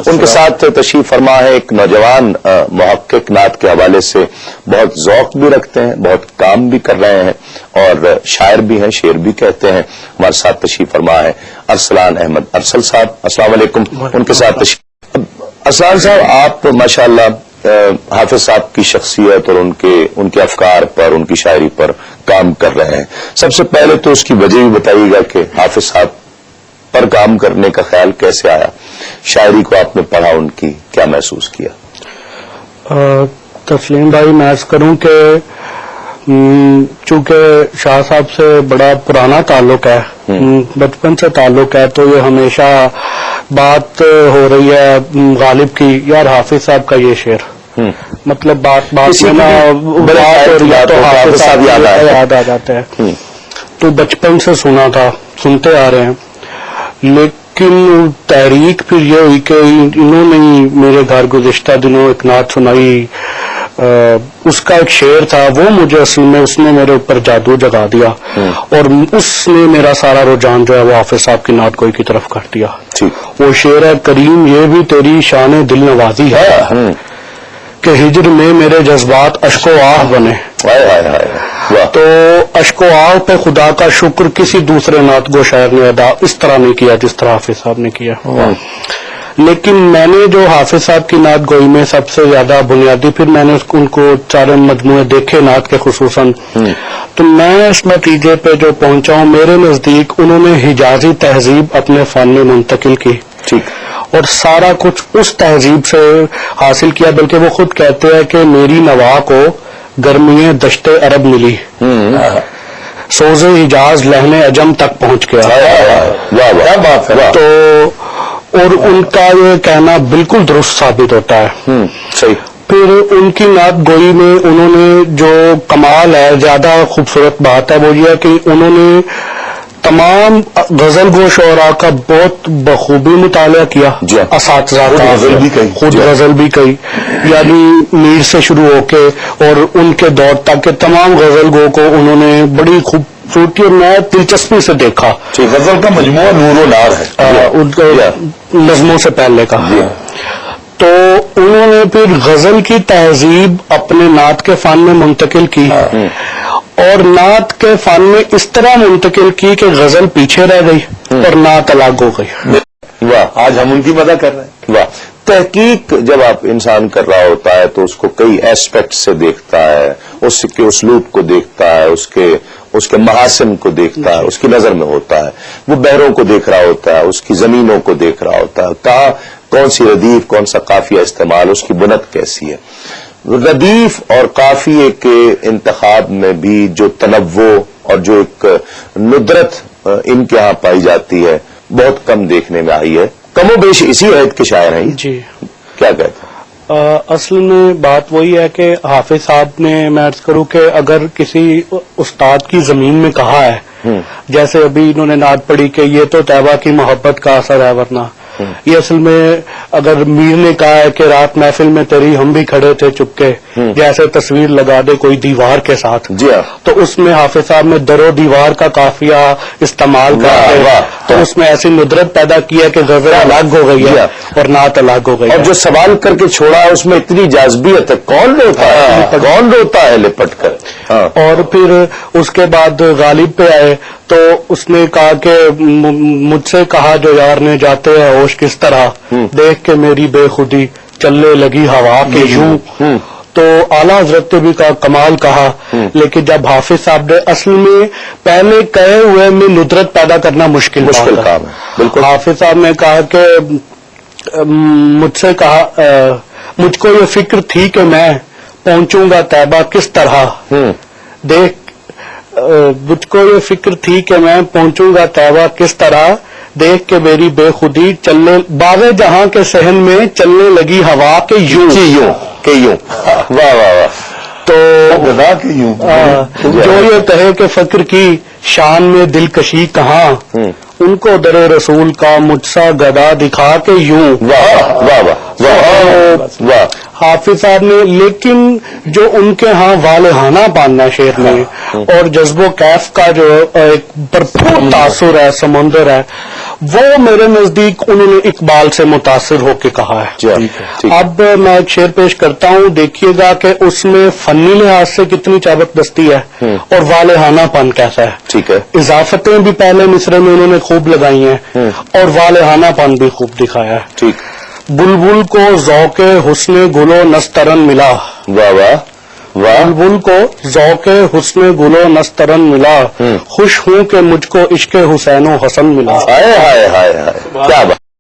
ان کے ساتھ تشریف فرما ہے ایک نوجوان محقق، نعت کے حوالے سے بہت ذوق بھی رکھتے ہیں، بہت کام بھی کر رہے ہیں اور شاعر بھی ہیں، شعر بھی کہتے ہیں. ہمارے ساتھ تشریف فرما ہے ارسلان احمد ارسل صاحب. السلام علیکم. ان کے ساتھ تشریف. ارسلان صاحب، آپ ماشاءاللہ حافظ صاحب کی شخصیت اور ان کے افکار پر، ان کی شاعری پر کام کر رہے ہیں. سب سے پہلے تو اس کی وجہ بھی بتائیے گا کہ حافظ صاحب پر کام کرنے کا خیال کیسے آیا؟ شاعری کو آپ نے پڑھا، ان کی کیا محسوس کیا؟ تسلیم بھائی، میں عرض کروں کہ چونکہ شاہ صاحب سے بڑا پرانا تعلق ہے، بچپن سے تعلق ہے، تو یہ ہمیشہ بات ہو رہی ہے غالب کی، یار حافظ صاحب کا یہ شعر، مطلب بات میں تو حافظ صاحب یاد آ جاتے ہیں. تو بچپن سے سنا تھا، سنتے آ رہے ہیں. لیکن تحریک پھر یہ ہوئی کہ انہوں نے میرے گھر گزشتہ دنوں ایک نعت سنائی، اس کا ایک شعر تھا، وہ مجھے اصل میں اس نے میرے اوپر جادو جگا دیا اور اس نے میرا سارا رجحان جو ہے وہ حافظ صاحب کی نعت گوئی کی طرف کر دیا. وہ شعر ہے، کریم یہ بھی تیری شان دل نوازی ہے کہ ہجر میں میرے جذبات اشک و آہ بنے. تو اشک و آہ پہ خدا کا شکر کسی دوسرے نعت گو شاعر نے ادا اس طرح نہیں کیا جس طرح حافظ صاحب نے کیا. لیکن میں نے جو حافظ صاحب کی نعت گوئی میں سب سے زیادہ بنیادی، پھر میں نے ان کو چارے مجموعے دیکھے نعت کے خصوصاً، تو میں اس نتیجے پہ جو پہنچا ہوں، میرے نزدیک انہوں نے حجازی تہذیب اپنے فن میں منتقل کی اور سارا کچھ اس تہذیب سے حاصل کیا. بلکہ وہ خود کہتے ہیں کہ میری نوا کو گرمی دشت عرب ملی، سوز حجاز لہن عجم تک پہنچ گیا. تو اور ان کا یہ کہنا بالکل درست ثابت ہوتا ہے. پھر ان کی نعت گوئی میں انہوں نے جو کمال ہے، زیادہ خوبصورت بات ہے، وہ یہ ہے کہ انہوں نے تمام غزل گو شعراء کا بہت بخوبی مطالعہ کیا. اساتذہ کا خود غزل بھی کہی، یعنی میر سے شروع ہو کے اور ان کے دور تک کے تمام غزل گو کو انہوں نے بڑی خوبصورتی اور میں دلچسپی سے دیکھا. غزل کا مجموعہ نور و نار ہے ان کا نظموں سے پہلے کا. تو انہوں نے پھر غزل کی تہذیب اپنے نعت کے فن میں منتقل کی اور نعت کے فن میں اس طرح منتقل کی کہ غزل پیچھے رہ گئی اور نعت الگ ہو گئی. واہ، آج ہم ان کی مدد کر رہے ہیں. واہ. تحقیق جب آپ انسان کر رہا ہوتا ہے تو اس کو کئی ایسپیکٹ سے دیکھتا ہے، اس کے اسلوب کو دیکھتا ہے، اس کے محاسن کو دیکھتا ہے، اس کی نظر میں ہوتا ہے، وہ بحروں کو دیکھ رہا ہوتا ہے، اس کی زمینوں کو دیکھ رہا ہوتا ہے، کہاں کون سی ردیف، کون سا قافیہ استعمال، اس کی بنت کیسی ہے. ردیف اور قافیے کے انتخاب میں بھی جو تنوع اور جو ایک ندرت ان کے ہاں پائی جاتی ہے بہت کم دیکھنے میں آئی ہے. کم و بیش اسی عہد کے شاعر ہیں. جی کیا کہتے ہیں؟ اصل میں بات وہی ہے کہ حافظ صاحب نے، میں عرض کروں کہ اگر کسی استاد کی زمین میں کہا ہے، جیسے ابھی انہوں نے نعت پڑھی کہ یہ تو طیبہ کی محبت کا اثر ہے، ورنہ یہ اصل میں اگر میر نے کہا ہے کہ رات محفل میں تیری ہم بھی کھڑے تھے چپکے، جیسے تصویر لگا دے کوئی دیوار کے ساتھ، تو اس میں حافظ صاحب نے در و دیوار کا قافیہ استعمال کر تو اس میں ایسی ندرت پیدا کی ہے کہ غزل الگ ہو گئی ہے اور نعت الگ ہو گئی ہے. اور جو سوال کر کے چھوڑا ہے اس میں اتنی جاذبیت ہے، کون روتا ہے لپٹ کر. اور پھر اس کے بعد غالب پہ آئے تو اس نے کہا کہ مجھ سے کہا جو یار نے جاتے ہیں ہوش کس طرح، دیکھ کے میری بے خودی چلنے لگی ہوا کے یوں. تو اعلیٰ حضرت نے بھی کمال کہا. لیکن جب حافظ صاحب نے اصل میں پہلے کہے ہوئے میں ندرت پیدا کرنا مشکل کام ہے. حافظ صاحب نے کہا کہ مجھ سے کہا مجھ کو یہ فکر تھی کہ میں پہنچوں گا طیبہ کس طرح، مجھ کو یہ فکر تھی کہ میں پہنچوں گا طیبہ کس طرح، دیکھ کے میری بے خودی چلنے باغ جہاں کے صحن میں چلنے لگی ہوا کے یوں. واہ واہ واہ. تو جو یہ کہے کہ فقر کی شان میں دلکشی کہاں، ان کو در رسول کا مجھ سا گدا دکھا کے یوں. حافظ صاحب نے لیکن جو ان کے ہاں والہانہ باندھنا شعر میں اور جذب و کیف کا جو ایک بھرپور تاثر ہے، سمندر ہے، وہ میرے نزدیک انہوں نے اقبال سے متاثر ہو کے کہا ہے. جی ٹھیک. اب میں ایک شعر پیش کرتا ہوں, دیکھیے گا کہ اس میں فنی لحاظ سے کتنی چابک دستی ہے اور والہانہ پن کیسا ہے. ٹھیک ہے. اضافتیں بھی پہلے مصرے میں انہوں نے خوب لگائی ہیں اور والہانہ پن بھی خوب دکھایا ہے. ٹھیک. بلبل کو ذوق حسن گل و نسترن ملا. واہ واہ واہ. بلبل کو ذوق حسن گل و نسترن ملا, خوش ہوں کہ مجھ کو عشق حسین و حسن ملا. ہائے ہائے ہائے ہائے, کیا بات.